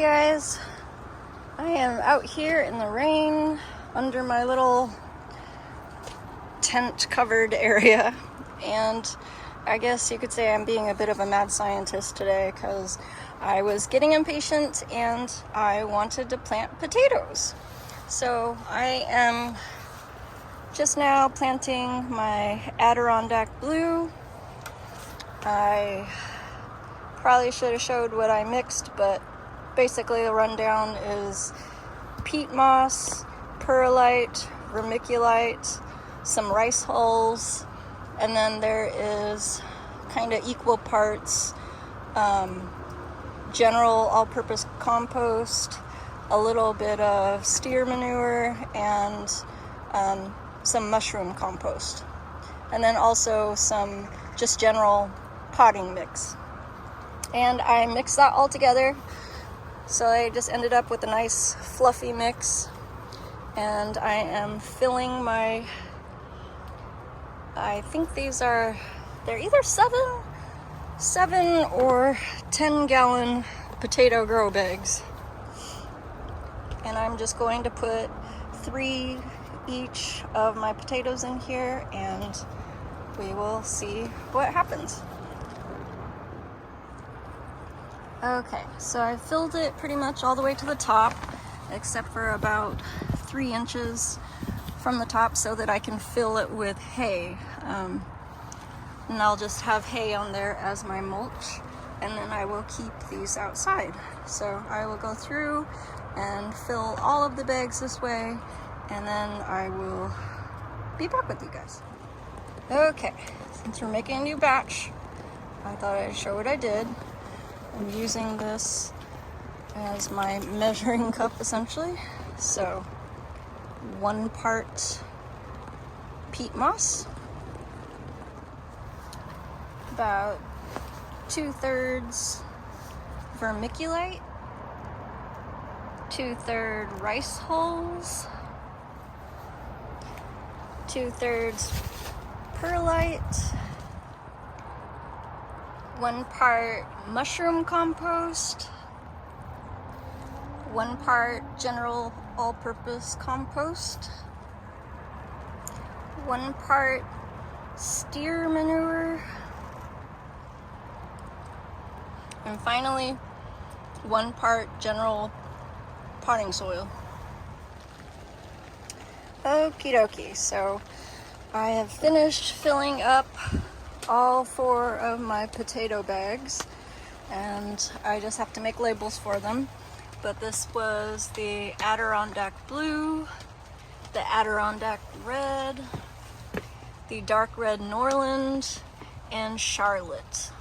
guys, I am out here in the rain under my little tent covered area, and I guess you could say I'm being a bit of a mad scientist today because I was getting impatient and I wanted to plant potatoes. So I am just now planting my Adirondack Blue. I probably should have showed what I mixed, but basically the rundown is peat moss, perlite, vermiculite, some rice hulls, and then there is kind of equal parts general all-purpose compost, a little bit of steer manure, and some mushroom compost, and then also some just general potting mix. And I mixed that all together, so I just ended up with a nice fluffy mix. And I am filling my, I think they're either 7 or 10 gallon potato grow bags. And I'm just going to put 3 each of my potatoes in here, and we will see what happens. Okay, so I filled it pretty much all the way to the top, except for about 3 inches from the top so that I can fill it with hay. And I'll just have hay on there as my mulch, and then I will keep these outside. So I will go through and fill all of the bags this way, and then I will be back with you guys. Okay, since we're making a new batch, I thought I'd show what I did. I'm using this as my measuring cup essentially. So 1 part peat moss, about 2/3 vermiculite, 2/3 rice hulls, 2/3 perlite, 1 part mushroom compost, 1 part general all-purpose compost, 1 part steer manure, and finally 1 part general potting soil. Okie dokie, so I have finished filling up all 4 of my potato bags, and I just have to make labels for them. But this was the Adirondack Blue, the Adirondack Red, the Dark Red Norland, and Charlotte.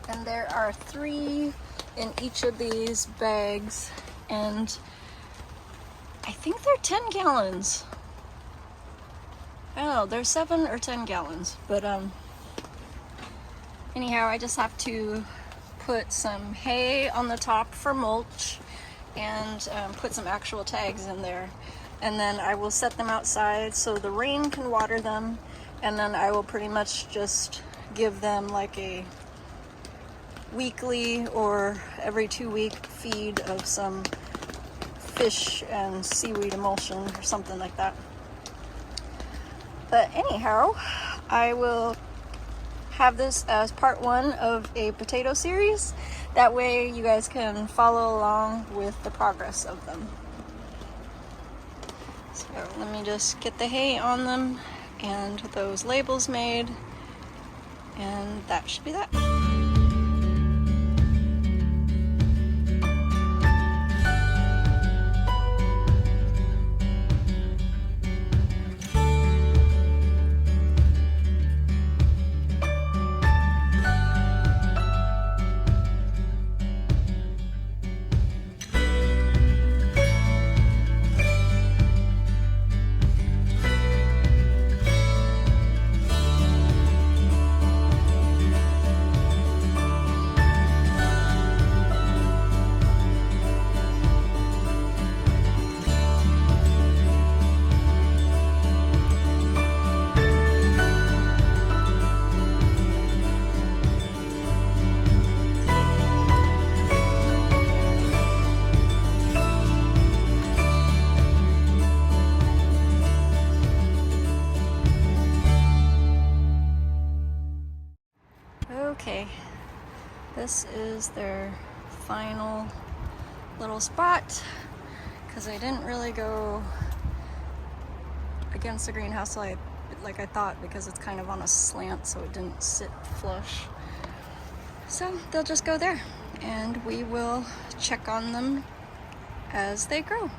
And there are 3 in each of these bags, and I think they're 10 gallons. I don't know, they're 7 or 10 gallons, but anyhow, I just have to put some hay on the top for mulch and put some actual tags in there. And then I will set them outside so the rain can water them, and then I will pretty much just give them like a weekly or every 2-week feed of some fish and seaweed emulsion or something like that. But anyhow, I will have this as part 1 of a potato series. That way you guys can follow along with the progress of them. So let me just get the hay on them and those labels made, and that should be that. this is their final little spot, because I didn't really go against the greenhouse like I thought, because it's kind of on a slant, so it didn't sit flush. So they'll just go there, and we will check on them as they grow.